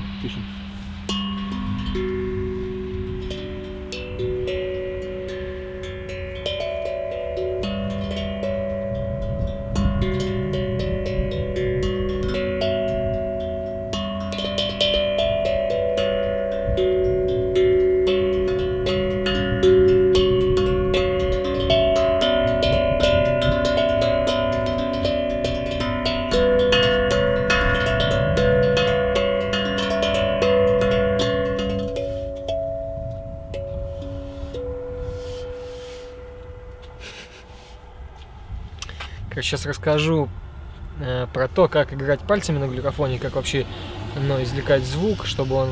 все, пишем. Сейчас расскажу про то, как играть пальцами на глюкофоне, как вообще извлекать звук, чтобы он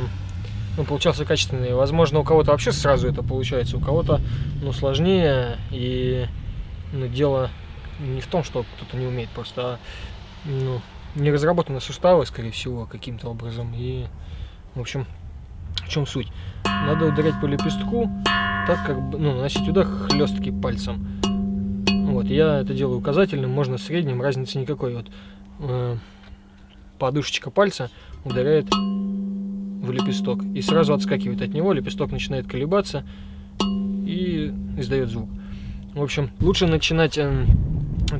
получался качественный. Возможно, у кого-то вообще сразу это получается, у кого-то сложнее. И дело не в том, что кто-то не умеет, просто не разработаны суставы, скорее всего, каким-то образом. И, в общем, в чем суть? Надо ударять по лепестку так, как бы, наносить удар хлесткий пальцем. Вот, я это делаю указательным, можно средним, разницы никакой. Вот подушечка пальца ударяет в лепесток и сразу отскакивает от него, лепесток начинает колебаться и издает звук. В общем, лучше начинать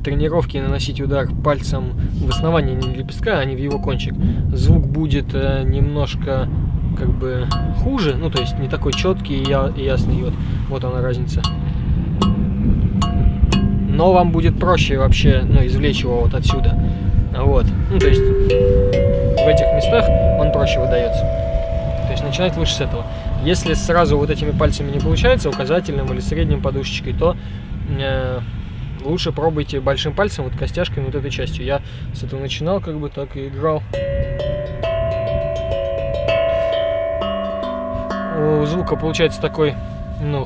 тренировки и наносить удар пальцем в основании лепестка, а не в его кончик. Звук будет немножко как бы хуже, то есть не такой четкий и ясный. Вот она разница. Но вам будет проще вообще извлечь его вот отсюда. Вот. То есть в этих местах он проще выдается. То есть начинать лучше с этого. Если сразу вот этими пальцами не получается, указательным или средним подушечкой, то лучше пробуйте большим пальцем, вот костяшками, вот этой частью. Я с этого начинал, как бы так и играл. У звука получается такой,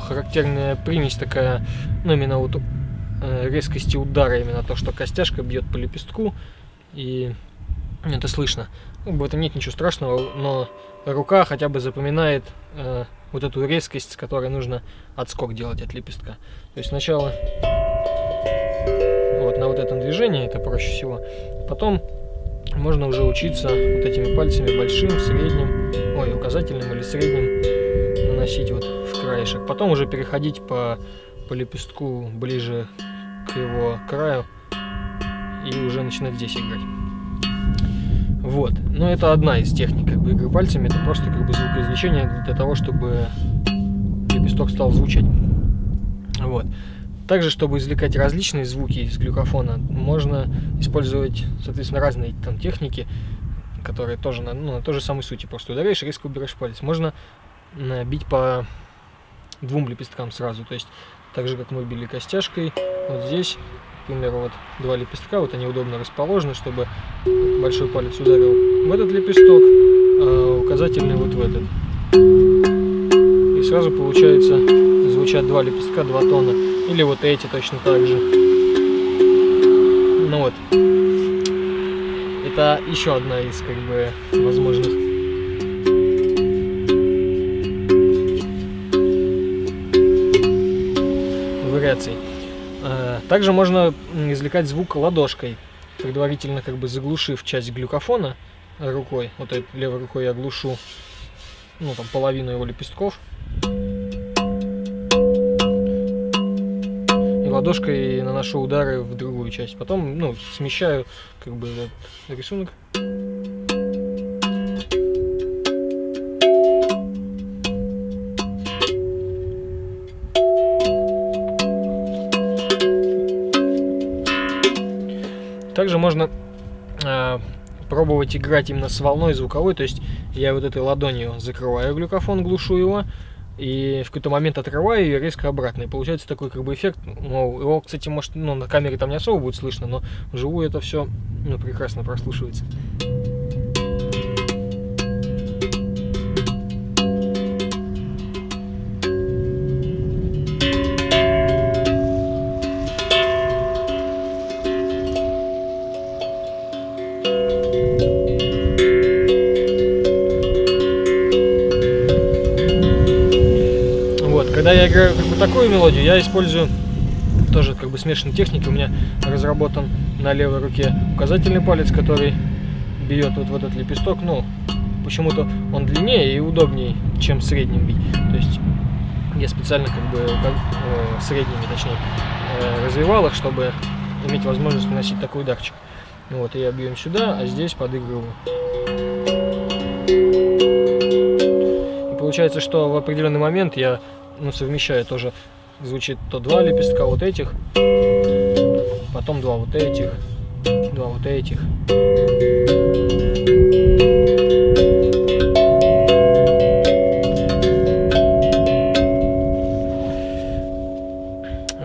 характерная примесь такая, именно вот резкости удара, именно то, что костяшка бьет по лепестку, и это слышно. В этом нет ничего страшного, но рука хотя бы запоминает вот эту резкость, с которой нужно отскок делать от лепестка. То есть сначала вот на вот этом движении это проще всего, потом можно уже учиться вот этими пальцами большим, средним, указательным или средним наносить вот в краешек, потом уже переходить по лепестку ближе к его краю и уже начинать здесь играть. Вот. Но это одна из техник игры пальцами. Это просто звукоизвлечение для того, чтобы лепесток стал звучать. Вот. Также, чтобы извлекать различные звуки из глюкофона, можно использовать, соответственно, разные техники, которые тоже на той же самой сути. Просто ударяешь, резко убираешь палец. Можно бить по двум лепесткам сразу. То есть так же, как мы били костяшкой, вот здесь, к примеру, вот два лепестка, вот они удобно расположены, чтобы большой палец ударил в этот лепесток, а указательный вот в этот. И сразу получается, звучат два лепестка, два тона. Или вот эти точно так же. Вот. Это еще одна из, возможных вариаций. Также можно извлекать звук ладошкой, предварительно заглушив часть глюкофона рукой. Вот левой рукой я глушу половину его лепестков. И ладошкой наношу удары в другую часть. Потом смещаю этот рисунок. Также можно пробовать играть именно с волной звуковой, то есть я вот этой ладонью закрываю глюкофон, глушу его, и в какой-то момент отрываю ее резко обратно. И получается такой эффект, его, кстати, может, на камере там не особо будет слышно, но вживую это все прекрасно прослушивается. Когда я играю такую мелодию, я использую тоже смешанную технику. У меня разработан на левой руке указательный палец, который бьет вот в этот лепесток, почему-то он длиннее и удобнее, чем средним бить. То есть я специально как бы средними, точнее, развивал их, чтобы иметь возможность наносить такой ударчик. Вот, и я бью им сюда, а здесь подыгрываю. И получается, что в определенный момент я совмещаю тоже. Звучит то 2 лепестка вот этих, потом 2 вот этих, 2 вот этих.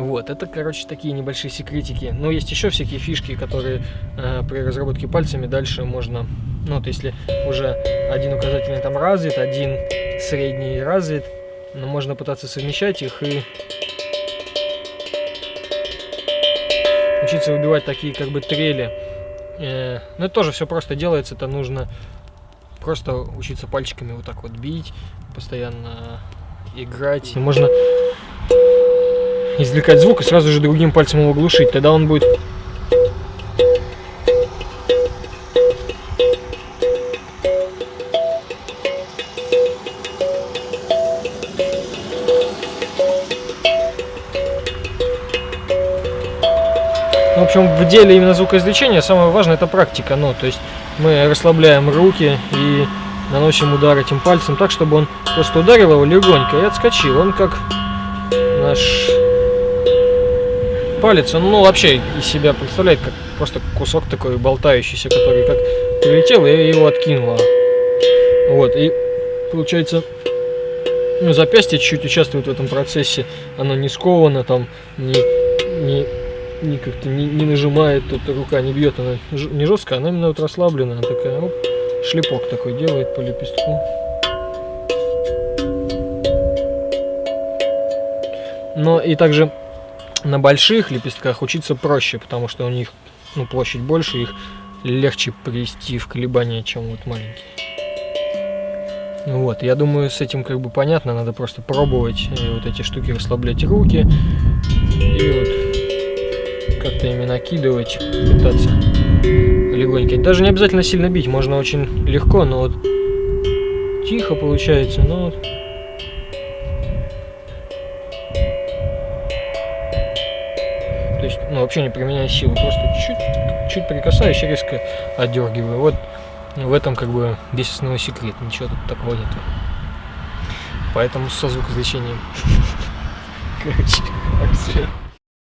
Вот, это, короче, такие небольшие секретики. Но есть еще всякие фишки, которые при разработке пальцами дальше можно... Ну, вот если уже один указательный там развит, один средний развит, но можно пытаться совмещать их и учиться выбивать такие как бы трели. Но это тоже все просто делается, это нужно просто учиться пальчиками вот так вот бить, постоянно играть. И можно извлекать звук и сразу же другим пальцем его глушить, тогда он будет... В общем, в деле именно звукоизвлечения самое важное — это практика. Ну, то есть мы расслабляем руки и наносим удар этим пальцем так, чтобы он просто ударил его легонько и отскочил. Он как наш палец, он вообще из себя представляет как просто кусок такой болтающийся, который как прилетел и его откинуло. Вот, и получается, запястье чуть-чуть участвует в этом процессе. Оно не сковано, там, как-то не нажимает, тут рука не бьет, она не жесткая, она именно вот расслабленная, она такая, оп, шлепок такой делает по лепестку. Но и также на больших лепестках учиться проще, потому что у них площадь больше, их легче привести в колебания, чем вот маленькие. Вот, я думаю, с этим как бы понятно, надо просто пробовать вот эти штуки, расслаблять руки и вот как-то ими накидывать, пытаться легонько. Даже не обязательно сильно бить, можно очень легко, но вот тихо получается, но вот. То есть, вообще не применяя силу, просто чуть прикасаюсь и резко отдергиваю. Вот в этом как бы весь основной секрет, ничего тут такого нет. Поэтому со звукоизвлечением. Короче, все.